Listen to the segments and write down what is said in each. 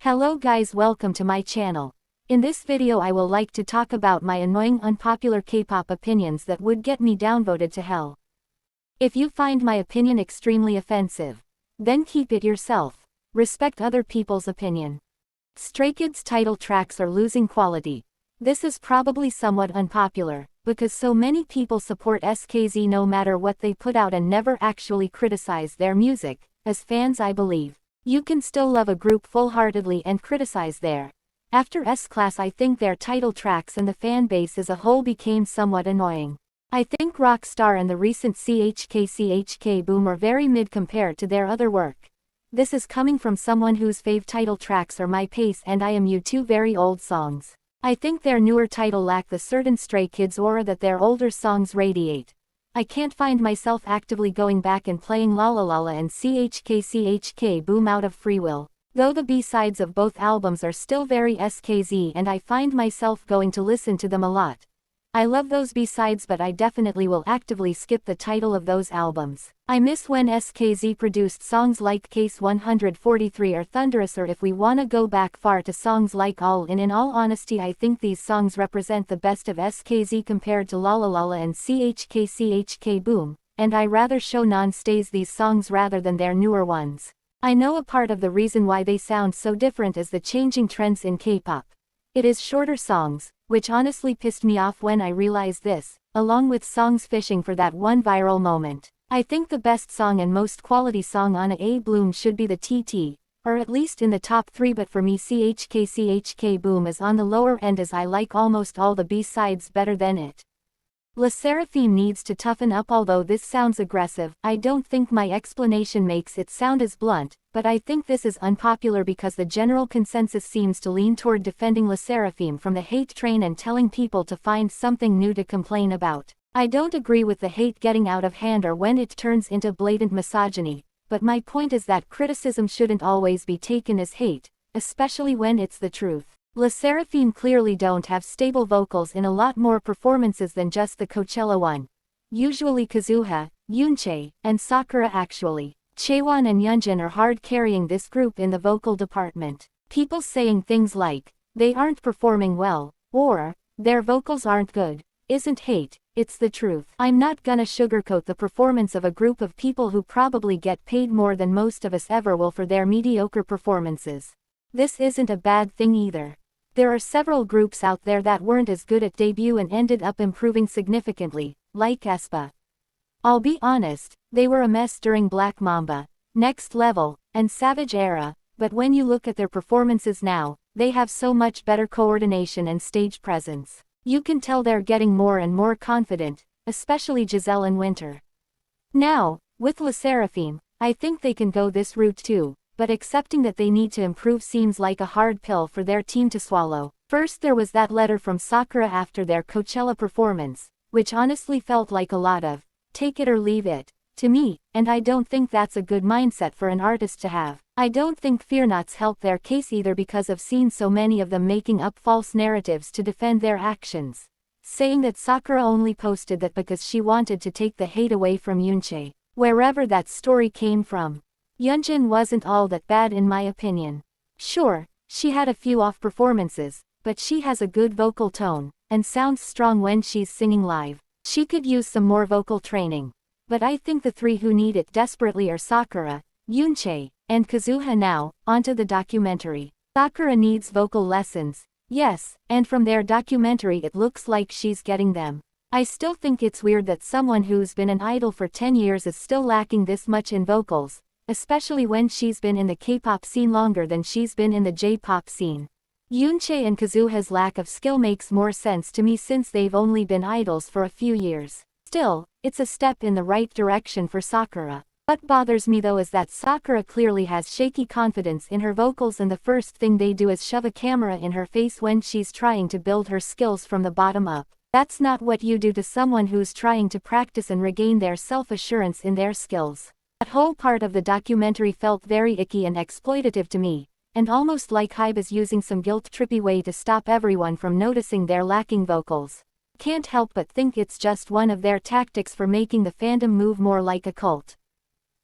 Hello guys, welcome to my channel. In this video I will like to talk about my annoying unpopular K-pop opinions that would get me downvoted to hell. If you find my opinion extremely offensive, then keep it yourself. Respect other people's opinion. Stray Kids title tracks are losing quality. This is probably somewhat unpopular, because so many people support SKZ no matter what they put out and never actually criticize their music. As fans, I believe you can still love a group full-heartedly and criticize their after S-Class. I think their title tracks and the fan base as a whole became somewhat annoying. I think Rockstar and the recent CHK Boom are very mid compared to their other work. This is coming from someone whose fave title tracks are My Pace and I Am You, two very old songs. I think their newer title lack the certain Stray Kids aura that their older songs radiate. I can't find myself actively going back and playing La La La and CHK Boom out of free will, though the B-sides of both albums are still very SKZ and I find myself going to listen to them a lot. I love those B-sides, but I definitely will actively skip the title of those albums. I miss when SKZ produced songs like Case 143 or Thunderous, or if we wanna go back far to songs like All In. In all honesty, I think these songs represent the best of SKZ compared to La La La and CHK Boom, and I rather show non-stays these songs rather than their newer ones. I know a part of the reason why they sound so different is the changing trends in K-pop. It is shorter songs, which honestly pissed me off when I realized this, along with songs fishing for that one viral moment. I think the best song and most quality song on A Bloom should be the TT, or at least in the top 3, but for me CHK Boom is on the lower end as I like almost all the B-sides better than it. SSERAFIM needs to toughen up. Although this sounds aggressive, I don't think my explanation makes it sound as blunt, but I think this is unpopular because the general consensus seems to lean toward defending SSERAFIM from the hate train and telling people to find something new to complain about. I don't agree with the hate getting out of hand or when it turns into blatant misogyny, but my point is that criticism shouldn't always be taken as hate, especially when it's the truth. SSERAFIM clearly don't have stable vocals in a lot more performances than just the Coachella one. Usually Kazuha, Yoonchae, and Sakura. Actually, Chaewon and Yeonjun are hard carrying this group in the vocal department. People saying things like, they aren't performing well, or, their vocals aren't good, isn't hate, it's the truth. I'm not gonna sugarcoat the performance of a group of people who probably get paid more than most of us ever will for their mediocre performances. This isn't a bad thing either. There are several groups out there that weren't as good at debut and ended up improving significantly, like aespa. I'll be honest, they were a mess during Black Mamba, Next Level, and Savage era, but when you look at their performances now, they have so much better coordination and stage presence. You can tell they're getting more and more confident, especially Giselle and Winter. Now, with SSERAFIM, I think they can go this route too, but accepting that they need to improve seems like a hard pill for their team to swallow. First there was that letter from Sakura after their Coachella performance, which honestly felt like a lot of, take it or leave it, to me, and I don't think that's a good mindset for an artist to have. I don't think Fear Nots helped their case either because I've seen so many of them making up false narratives to defend their actions, saying that Sakura only posted that because she wanted to take the hate away from Yoonchae, wherever that story came from. Yeonjun wasn't all that bad in my opinion. Sure, she had a few off performances, but she has a good vocal tone, and sounds strong when she's singing live. She could use some more vocal training. But I think the three who need it desperately are Sakura, Yoonchae, and Kazuha. Now, onto the documentary. Sakura needs vocal lessons, yes, and from their documentary it looks like she's getting them. I still think it's weird that someone who's been an idol for 10 years is still lacking this much in vocals, especially when she's been in the K-pop scene longer than she's been in the J-pop scene. Yoonchae and Kazuha's lack of skill makes more sense to me since they've only been idols for a few years. Still, it's a step in the right direction for Sakura. What bothers me though is that Sakura clearly has shaky confidence in her vocals, and the first thing they do is shove a camera in her face when she's trying to build her skills from the bottom up. That's not what you do to someone who's trying to practice and regain their self-assurance in their skills. That whole part of the documentary felt very icky and exploitative to me, and almost like HYBE is using some guilt-trippy way to stop everyone from noticing their lacking vocals. Can't help but think it's just one of their tactics for making the fandom move more like a cult.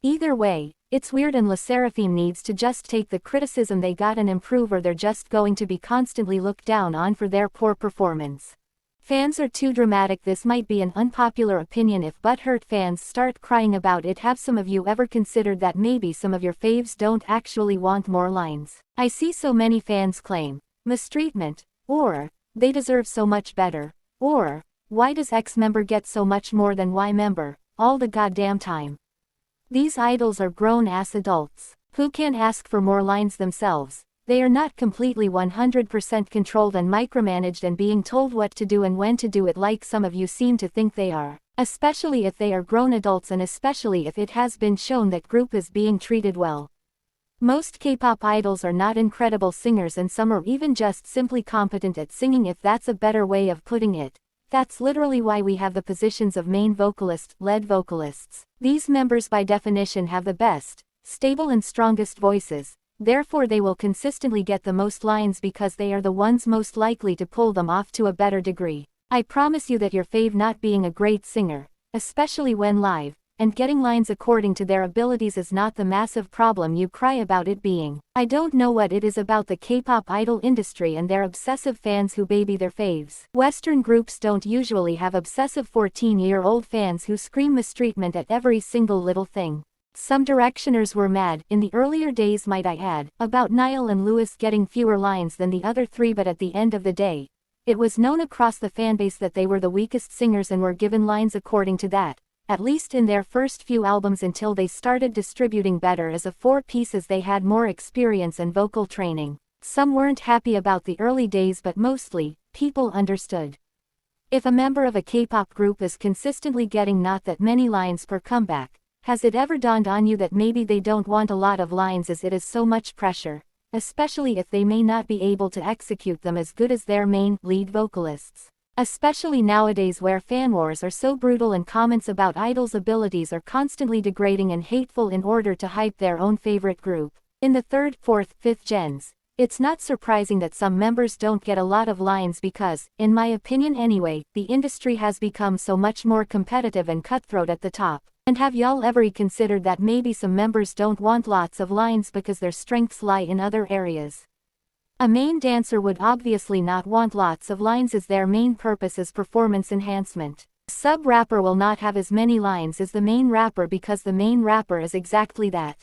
Either way, it's weird and SSERAFIM needs to just take the criticism they got and improve, or they're just going to be constantly looked down on for their poor performance. Fans are too dramatic. This might be an unpopular opinion if butthurt fans start crying about it. Have some of you ever considered that maybe some of your faves don't actually want more lines? I see so many fans claim mistreatment, or they deserve so much better, or why does X member get so much more than Y member, all the goddamn time. These idols are grown-ass adults who can ask for more lines themselves. They are not completely 100% controlled and micromanaged and being told what to do and when to do it like some of you seem to think they are. Especially if they are grown adults, and especially if it has been shown that group is being treated well. Most K-pop idols are not incredible singers, and some are even just simply competent at singing, if that's a better way of putting it. That's literally why we have the positions of main vocalist, lead vocalists. These members by definition have the best, stable and strongest voices. Therefore they will consistently get the most lines because they are the ones most likely to pull them off to a better degree. I promise you that your fave not being a great singer, especially when live, and getting lines according to their abilities is not the massive problem you cry about it being. I don't know what it is about the K-pop idol industry and their obsessive fans who baby their faves. Western groups don't usually have obsessive 14-year-old fans who scream mistreatment at every single little thing. Some Directioners were mad, in the earlier days might I add, about Niall and Lewis getting fewer lines than the other three, but at the end of the day, it was known across the fanbase that they were the weakest singers and were given lines according to that, at least in their first few albums, until they started distributing better as a four-piece as they had more experience and vocal training. Some weren't happy about the early days, but mostly, people understood. If a member of a K-pop group is consistently getting not that many lines per comeback, has it ever dawned on you that maybe they don't want a lot of lines as it is so much pressure, especially if they may not be able to execute them as good as their main, lead vocalists? Especially nowadays where fan wars are so brutal and comments about idols' abilities are constantly degrading and hateful in order to hype their own favorite group. In the third, fourth, fifth gens, it's not surprising that some members don't get a lot of lines because, in my opinion anyway, the industry has become so much more competitive and cutthroat at the top. And have y'all ever considered that maybe some members don't want lots of lines because their strengths lie in other areas? A main dancer would obviously not want lots of lines as their main purpose is performance enhancement. A sub-rapper will not have as many lines as the main rapper because the main rapper is exactly that.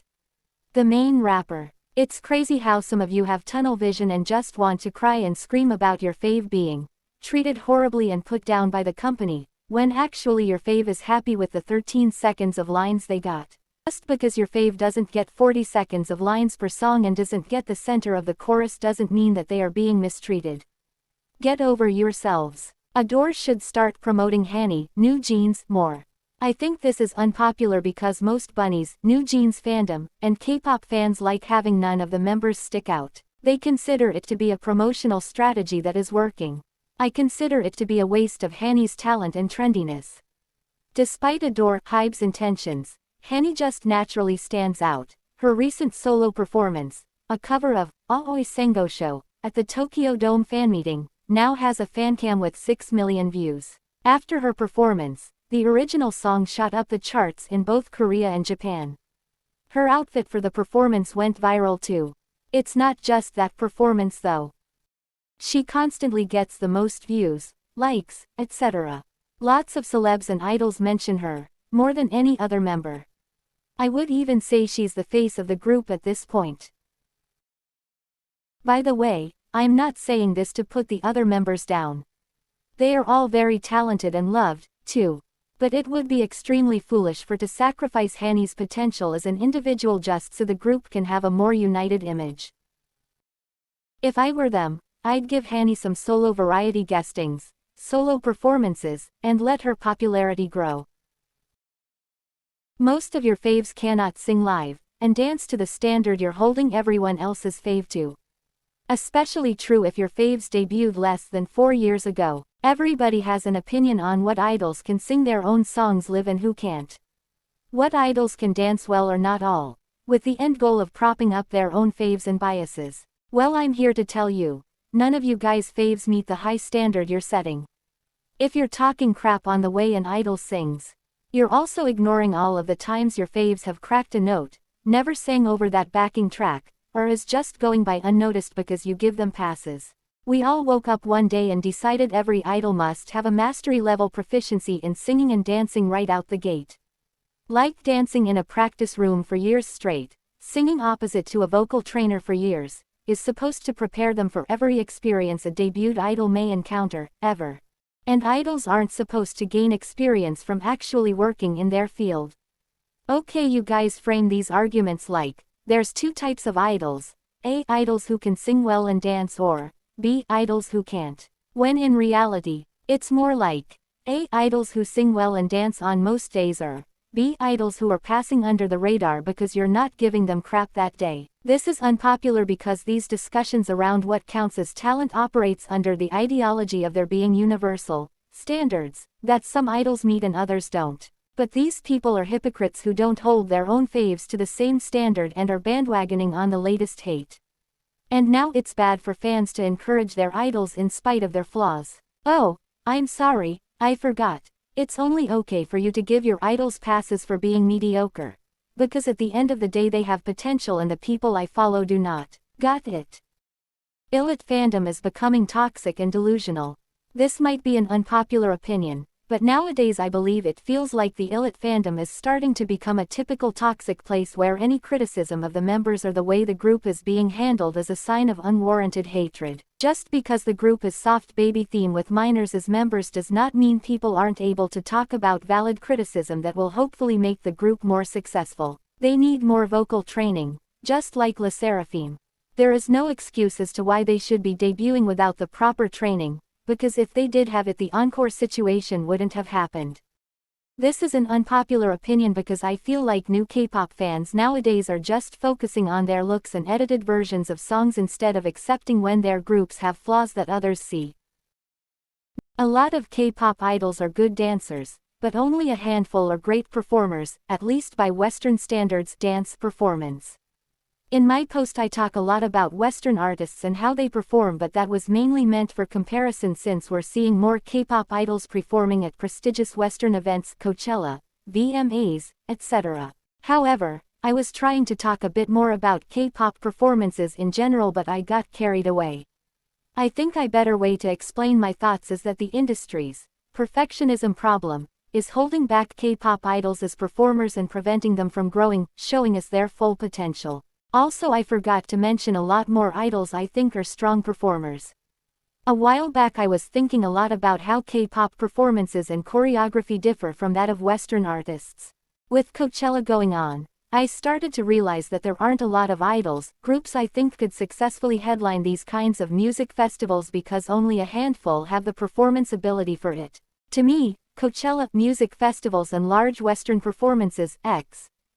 The main rapper. It's crazy how some of you have tunnel vision and just want to cry and scream about your fave being treated horribly and put down by the company, when actually your fave is happy with the 13 seconds of lines they got. Just because your fave doesn't get 40 seconds of lines per song and doesn't get the center of the chorus doesn't mean that they are being mistreated. Get over yourselves. Adore should start promoting Hanny, NewJeans, more. I think this is unpopular because most bunnies, NewJeans fandom, and K-pop fans like having none of the members stick out. They consider it to be a promotional strategy that is working. I consider it to be a waste of Hanny's talent and trendiness. Despite Adore Hybe's intentions, Hanny just naturally stands out. Her recent solo performance, a cover of Aoi Sengosho, at the Tokyo Dome fan meeting, now has a fancam with 6 million views. After her performance, the original song shot up the charts in both Korea and Japan. Her outfit for the performance went viral too. It's not just that performance though. She constantly gets the most views, likes, etc. Lots of celebs and idols mention her, more than any other member. I would even say she's the face of the group at this point. By the way, I'm not saying this to put the other members down. They are all very talented and loved, too. But it would be extremely foolish to sacrifice Hanny's potential as an individual just so the group can have a more united image. If I were them, I'd give Hanny some solo variety guestings, solo performances, and let her popularity grow. Most of your faves cannot sing live, and dance to the standard you're holding everyone else's fave to. Especially true if your faves debuted less than 4 years ago. Everybody has an opinion on what idols can sing their own songs live and who can't. What idols can dance well or not all, with the end goal of propping up their own faves and biases. Well, I'm here to tell you, none of you guys' faves meet the high standard you're setting. If you're talking crap on the way an idol sings, You're also ignoring all of the times your faves have cracked a note, never sang over that backing track, or is just going by unnoticed because you give them passes. We all woke up one day and decided every idol must have a mastery level proficiency in singing and dancing right out the gate. Like dancing in a practice room for years straight, singing opposite to a vocal trainer for years, is supposed to prepare them for every experience a debuted idol may encounter, ever. And idols aren't supposed to gain experience from actually working in their field. Okay, you guys frame these arguments like, there's two types of idols, A. Idols who can sing well and dance, or B. Idols who can't. When in reality, it's more like A. Idols who sing well and dance on most days, or B. Idols who are passing under the radar because you're not giving them crap that day. This is unpopular because these discussions around what counts as talent operates under the ideology of there being universal standards that some idols meet and others don't. But these people are hypocrites who don't hold their own faves to the same standard and are bandwagoning on the latest hate. And now it's bad for fans to encourage their idols in spite of their flaws. Oh, I'm sorry, I forgot. It's only okay for you to give your idols passes for being mediocre. Because at the end of the day they have potential and the people I follow do not. Got it? ILLIT fandom is becoming toxic and delusional. This might be an unpopular opinion, but nowadays I believe it feels like the ILLIT fandom is starting to become a typical toxic place where any criticism of the members or the way the group is being handled is a sign of unwarranted hatred. Just because the group is soft baby theme with minors as members does not mean people aren't able to talk about valid criticism that will hopefully make the group more successful. They need more vocal training, just like SSERAFIM. There is no excuse as to why they should be debuting without the proper training, because if they did have it, the encore situation wouldn't have happened. This is an unpopular opinion because I feel like new K-pop fans nowadays are just focusing on their looks and edited versions of songs instead of accepting when their groups have flaws that others see. A lot of K-pop idols are good dancers, but only a handful are great performers, at least by Western standards dance performance. In my post I talk a lot about Western artists and how they perform, but that was mainly meant for comparison since we're seeing more K-pop idols performing at prestigious Western events, Coachella, VMAs, etc. However, I was trying to talk a bit more about K-pop performances in general, but I got carried away. I think a better way to explain my thoughts is that the industry's perfectionism problem is holding back K-pop idols as performers and preventing them from growing, showing us their full potential. Also, I forgot to mention a lot more idols I think are strong performers. A while back I was thinking a lot about how K-pop performances and choreography differ from that of Western artists. With Coachella going on, I started to realize that there aren't a lot of idols, groups I think could successfully headline these kinds of music festivals because only a handful have the performance ability for it. To me, Coachella, music festivals and large Western performances,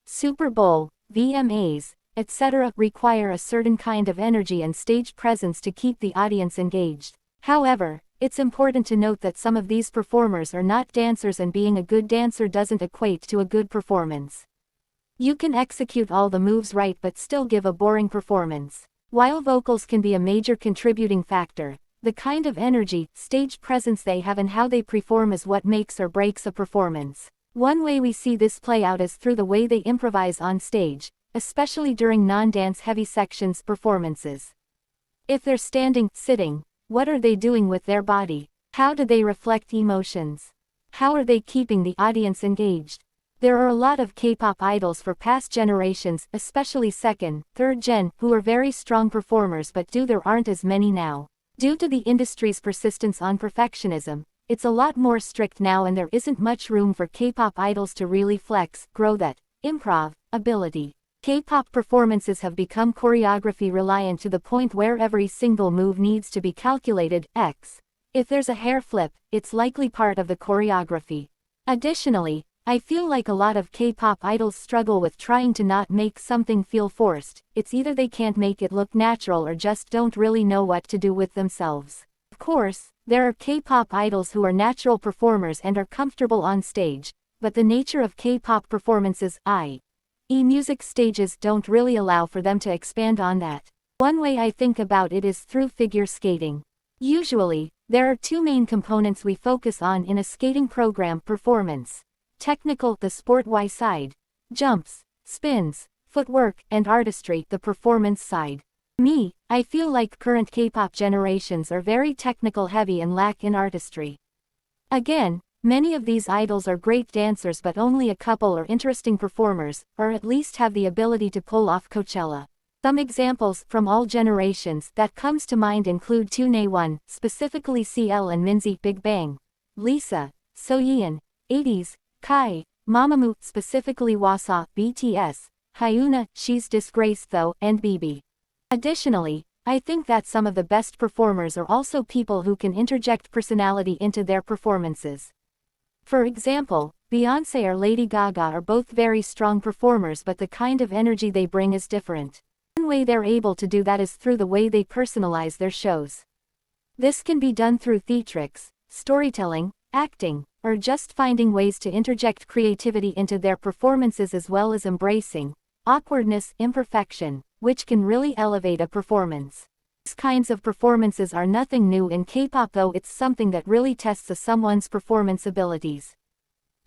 Super Bowl, VMAs, etc. require a certain kind of energy and stage presence to keep the audience engaged. However, it's important to note that some of these performers are not dancers, and being a good dancer doesn't equate to a good performance. You can execute all the moves right but still give a boring performance. While vocals can be a major contributing factor, the kind of energy, stage presence they have and how they perform is what makes or breaks a performance. One way we see this play out is through the way they improvise on stage, especially during non-dance heavy sections performances. If they're standing, sitting, what are they doing with their body? How do they reflect emotions? How are they keeping the audience engaged? There are a lot of K-pop idols for past generations, especially second, third gen, who are very strong performers, but there aren't as many now. Due to the industry's persistence on perfectionism, it's a lot more strict now and there isn't much room for K-pop idols to really flex, grow that improv ability. K-pop performances have become choreography reliant to the point where every single move needs to be calculated. If there's a hair flip, it's likely part of the choreography. Additionally, I feel like a lot of K-pop idols struggle with trying to not make something feel forced. It's either they can't make it look natural or just don't really know what to do with themselves. Of course, there are K-pop idols who are natural performers and are comfortable on stage, but the nature of K-pop performances, music stages don't really allow for them to expand on that. One way I think about it is through figure skating. Usually, there are two main components we focus on in a skating program performance: technical, the sport Y side, jumps, spins, footwork, and artistry, the performance side. Me, I feel like current K-pop generations are very technical heavy and lack in artistry. Again, many of these idols are great dancers but only a couple are interesting performers, or at least have the ability to pull off Coachella. Some examples from all generations that comes to mind include 2NE1, specifically CL and Minzy, Big Bang, Lisa, Soyeon, 80s, Kai, Mamamoo, specifically Wasa, BTS, Hyuna, she's disgraced though, and BB. Additionally, I think that some of the best performers are also people who can interject personality into their performances. For example, Beyoncé or Lady Gaga are both very strong performers, but the kind of energy they bring is different. One way they're able to do that is through the way they personalize their shows. This can be done through theatrics, storytelling, acting, or just finding ways to interject creativity into their performances, as well as embracing awkwardness, imperfection, which can really elevate a performance. These kinds of performances are nothing new in K-pop, though it's something that really tests someone's performance abilities.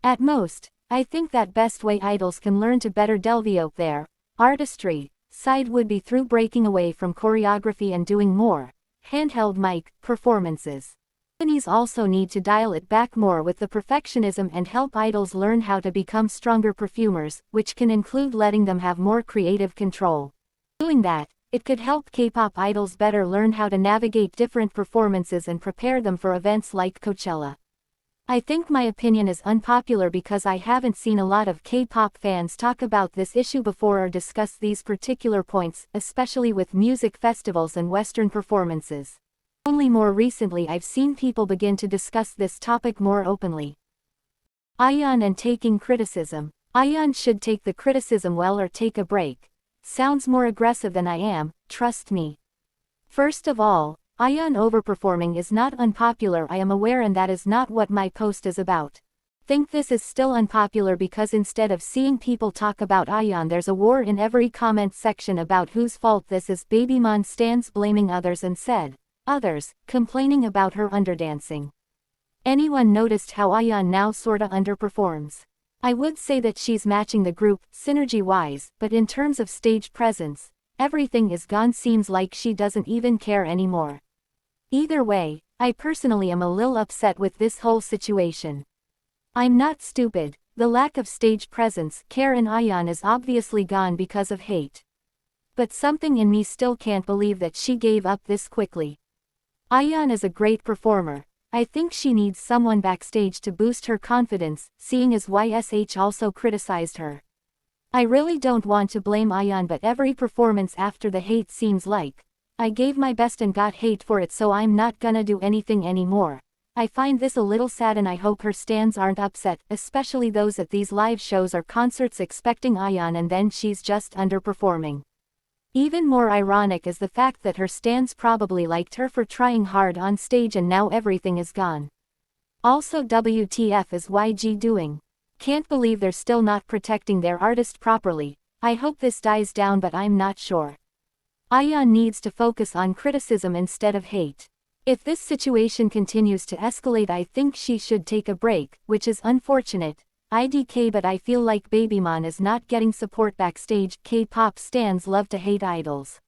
At most, I think that best way idols can learn to better delve out their artistry side would be through breaking away from choreography and doing more handheld mic performances. Companies also need to dial it back more with the perfectionism and help idols learn how to become stronger perfumers, which can include letting them have more creative control. Doing that, it could help K-pop idols better learn how to navigate different performances and prepare them for events like Coachella. I think my opinion is unpopular because I haven't seen a lot of K-pop fans talk about this issue before or discuss these particular points, especially with music festivals and Western performances. Only more recently I've seen people begin to discuss this topic more openly. ION and taking criticism. ION should take the criticism well or take a break. Sounds more aggressive than I am, trust me. First of all, ION overperforming is not unpopular, I am aware, and that is not what my post is about. Think this is still unpopular because instead of seeing people talk about ION, there's a war in every comment section about whose fault this is. BABYMON stans blaming others and said, others, complaining about her underdancing. Anyone noticed how ION now sorta underperforms? I would say that she's matching the group, synergy-wise, but in terms of stage presence, everything is gone. Seems like she doesn't even care anymore. Either way, I personally am a little upset with this whole situation. I'm not stupid, the lack of stage presence, care in ION is obviously gone because of hate. But something in me still can't believe that she gave up this quickly. ION is a great performer. I think she needs someone backstage to boost her confidence, seeing as YSH also criticized her. I really don't want to blame ION, but every performance after the hate seems like, I gave my best and got hate for it, so I'm not gonna do anything anymore. I find this a little sad and I hope her stans aren't upset, especially those at these live shows or concerts expecting ION and then she's just underperforming. Even more ironic is the fact that her stans probably liked her for trying hard on stage and now everything is gone. Also, WTF is YG doing? Can't believe they're still not protecting their artist properly. I hope this dies down, but I'm not sure. ION needs to focus on criticism instead of hate. If this situation continues to escalate, I think she should take a break, which is unfortunate. IDK, but I feel like BABYMON is not getting support backstage. K-pop stans love to hate idols.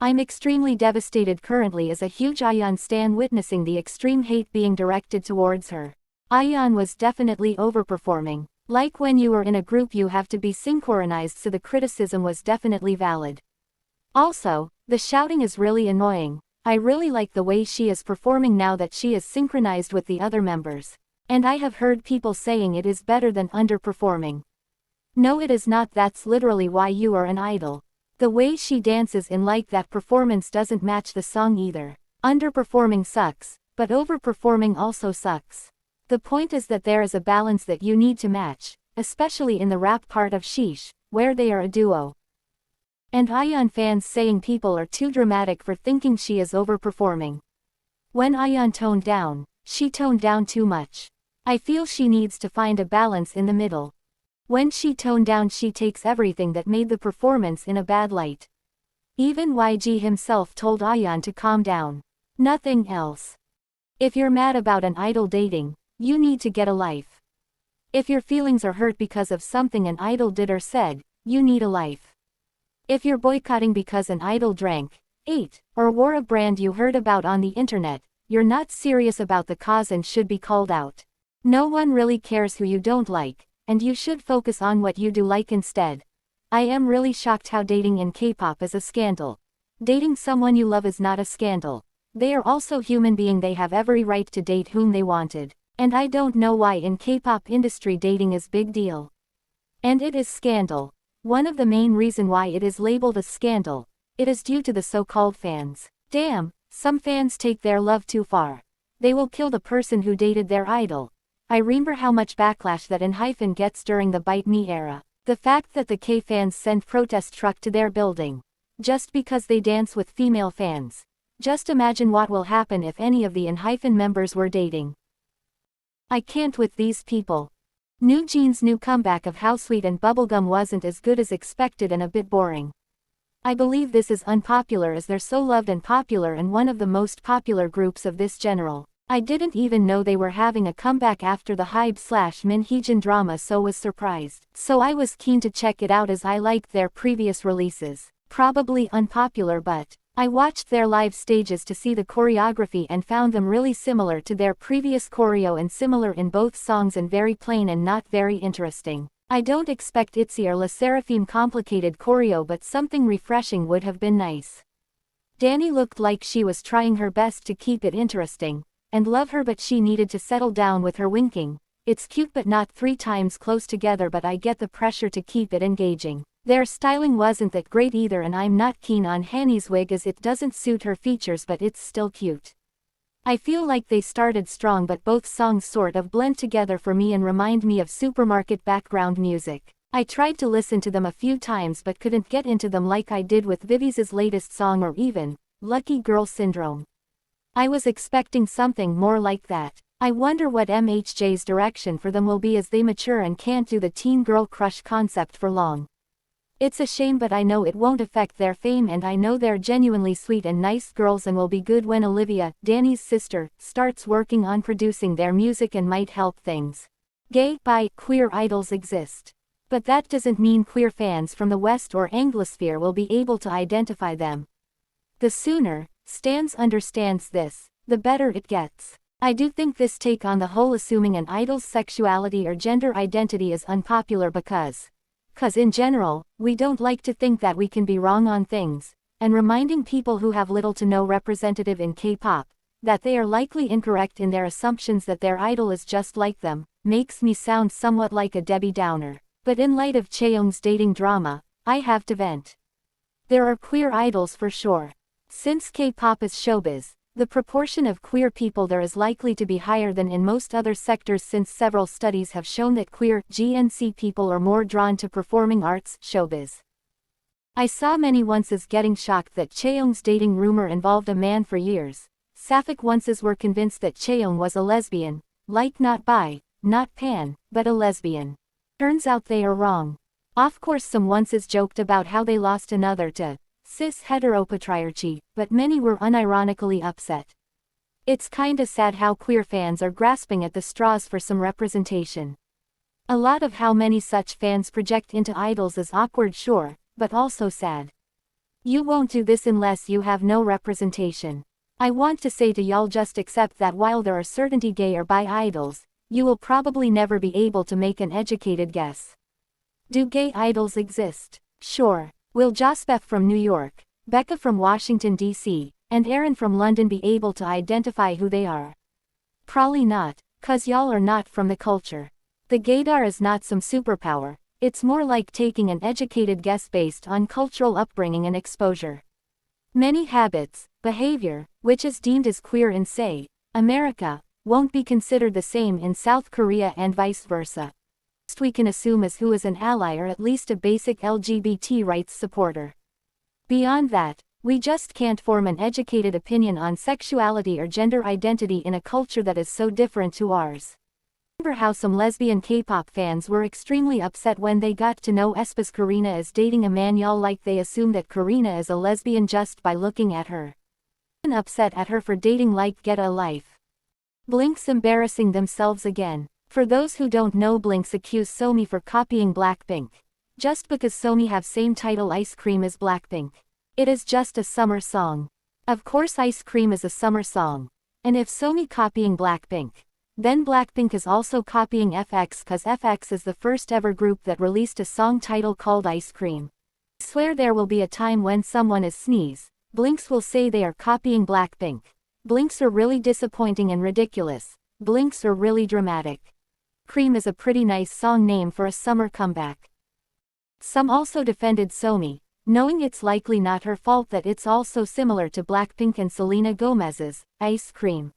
I'm extremely devastated currently as a huge ION stan, witnessing the extreme hate being directed towards her. ION was definitely overperforming. Like when you are in a group you have to be synchronized, so the criticism was definitely valid. Also, the shouting is really annoying. I really like the way she is performing now that she is synchronized with the other members. And I have heard people saying it is better than underperforming. No, it is not. That's literally why you are an idol. The way she dances in like that performance doesn't match the song either. Underperforming sucks, but overperforming also sucks. The point is that there is a balance that you need to match, especially in the rap part of Sheesh, where they are a duo. And ION fans saying people are too dramatic for thinking she is overperforming. When ION toned down, she toned down too much. I feel she needs to find a balance in the middle. When she toned down, she takes everything that made the performance in a bad light. Even YG himself told ION to calm down. Nothing else. If you're mad about an idol dating, you need to get a life. If your feelings are hurt because of something an idol did or said, you need a life. If you're boycotting because an idol drank, ate, or wore a brand you heard about on the internet, you're not serious about the cause and should be called out. No one really cares who you don't like, and you should focus on what you do like instead. I am really shocked how dating in K-pop is a scandal. Dating someone you love is not a scandal. They are also human beings, they have every right to date whom they wanted. And I don't know why in K-pop industry dating is big deal. And it is scandal. One of the main reason why it is labeled a scandal, it is due to the so-called fans. Damn, some fans take their love too far. They will kill the person who dated their idol. I remember how much backlash that NewJeans gets during the Bite Me era. The fact that the K-fans send protest truck to their building. Just because they dance with female fans. Just imagine what will happen if any of the NewJeans members were dating. I can't with these people. NewJeans' new comeback of How Sweet and Bubblegum wasn't as good as expected and a bit boring. I believe this is unpopular as they're so loved and popular and one of the most popular groups of this genre. I didn't even know they were having a comeback after the Hybe/Minhyejin drama, so was surprised. So I was keen to check it out as I liked their previous releases. Probably unpopular, but I watched their live stages to see the choreography and found them really similar to their previous choreo and similar in both songs and very plain and not very interesting. I don't expect ITZY or SSERAFIM complicated choreo, but something refreshing would have been nice. Danny looked like she was trying her best to keep it interesting, and love her, but she needed to settle down with her winking. It's cute but not 3 times close together, but I get the pressure to keep it engaging. Their styling wasn't that great either, and I'm not keen on Hanny's wig as it doesn't suit her features, but it's still cute. I feel like they started strong, but both songs sort of blend together for me and remind me of supermarket background music. I tried to listen to them a few times but couldn't get into them like I did with Vivi's latest song or even Lucky Girl Syndrome. I was expecting something more like that. I wonder what MHJ's direction for them will be as they mature and can't do the teen girl crush concept for long. It's a shame, but I know it won't affect their fame, and I know they're genuinely sweet and nice girls and will be good when Olivia, Danny's sister, starts working on producing their music and might help things. Gay, bi, queer idols exist. But that doesn't mean queer fans from the West or Anglosphere will be able to identify them. The sooner stans understands this, the better it gets. I do think this take on the whole assuming an idol's sexuality or gender identity is unpopular because in general, we don't like to think that we can be wrong on things, and reminding people who have little to no representative in K-pop, that they are likely incorrect in their assumptions that their idol is just like them, makes me sound somewhat like a Debbie Downer. But in light of Chaeyoung's dating drama, I have to vent. There are queer idols for sure. Since K-pop is showbiz, the proportion of queer people there is likely to be higher than in most other sectors, since several studies have shown that queer GNC people are more drawn to performing arts showbiz. I saw many onces getting shocked that Chaeyoung's dating rumor involved a man for years. Sapphic onces were convinced that Chaeyoung was a lesbian, like not bi, not pan, but a lesbian. Turns out they are wrong. Of course some onces joked about how they lost another to cis heteropatriarchy, but many were unironically upset. It's kinda sad how queer fans are grasping at the straws for some representation. A lot of how many such fans project into idols is awkward, sure, but also sad. You won't do this unless you have no representation. I want to say to y'all, just accept that while there are certainly gay or bi idols, you will probably never be able to make an educated guess. Do gay idols exist? Sure. Will Jospeth from New York, Becca from Washington, D.C., and Aaron from London be able to identify who they are? Probably not, 'cause y'all are not from the culture. The gaydar is not some superpower, it's more like taking an educated guess based on cultural upbringing and exposure. Many habits, behavior, which is deemed as queer in, say, America, won't be considered the same in South Korea and vice versa. We can assume as who is an ally or at least a basic LGBT rights supporter. Beyond that, we just can't form an educated opinion on sexuality or gender identity in a culture that is so different to ours. Remember how some lesbian K-pop fans were extremely upset when they got to know aespa's Karina is dating a man, y'all, like they assume that Karina is a lesbian just by looking at her. And upset at her for dating like Get a Life. Blink's embarrassing themselves again. For those who don't know, Blinks accuse SOMI for copying Blackpink. Just because SOMI have same title Ice Cream as Blackpink. It is just a summer song. Of course Ice Cream is a summer song. And if SOMI copying Blackpink, then Blackpink is also copying FX, cause FX is the first ever group that released a song title called Ice Cream. I swear there will be a time when someone is sneeze, Blinks will say they are copying Blackpink. Blinks are really disappointing and ridiculous. Blinks are really dramatic. Cream is a pretty nice song name for a summer comeback. Some also defended SOMI, knowing it's likely not her fault that it's also similar to Blackpink and Selena Gomez's Ice Cream.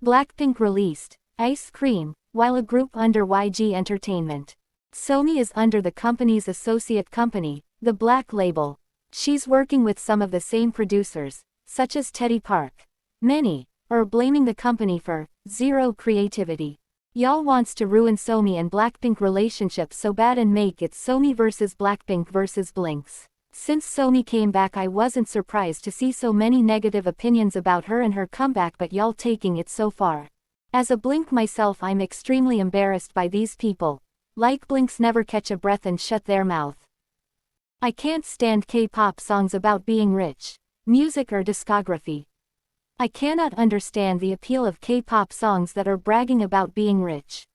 Blackpink released Ice Cream while a group under YG Entertainment. SOMI is under the company's associate company, the Black Label. She's working with some of the same producers, such as Teddy Park. Many are blaming the company for zero creativity. Y'all wants to ruin SOMI and Blackpink relationship so bad and make it SOMI versus Blackpink versus Blinks. Since SOMI came back, I wasn't surprised to see so many negative opinions about her and her comeback, but y'all taking it so far. As a Blink myself, I'm extremely embarrassed by these people. Like Blinks never catch a breath and shut their mouth. I can't stand K-pop songs about being rich, music or discography. I cannot understand the appeal of K-pop songs that are bragging about being rich.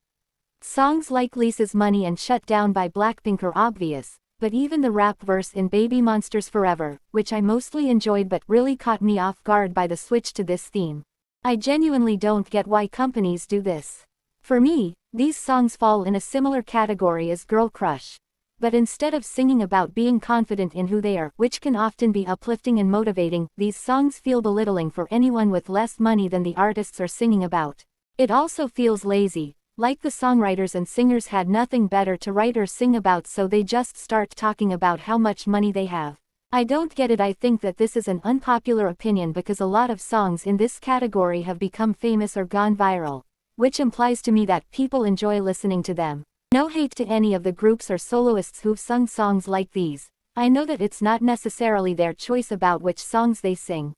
Songs like Lisa's Money and Shut Down by Blackpink are obvious, but even the rap verse in BABYMONSTER's Forever, which I mostly enjoyed but really caught me off guard by the switch to this theme. I genuinely don't get why companies do this. For me, these songs fall in a similar category as Girl Crush. But instead of singing about being confident in who they are, which can often be uplifting and motivating, these songs feel belittling for anyone with less money than the artists are singing about. It also feels lazy, like the songwriters and singers had nothing better to write or sing about, so they just start talking about how much money they have. I don't get it. I think that this is an unpopular opinion because a lot of songs in this category have become famous or gone viral, which implies to me that people enjoy listening to them. No hate to any of the groups or soloists who've sung songs like these. I know that it's not necessarily their choice about which songs they sing.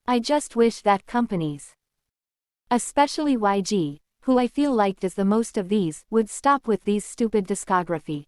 I just wish that companies, especially YG, who I feel like does the most of these, would stop with these stupid discography.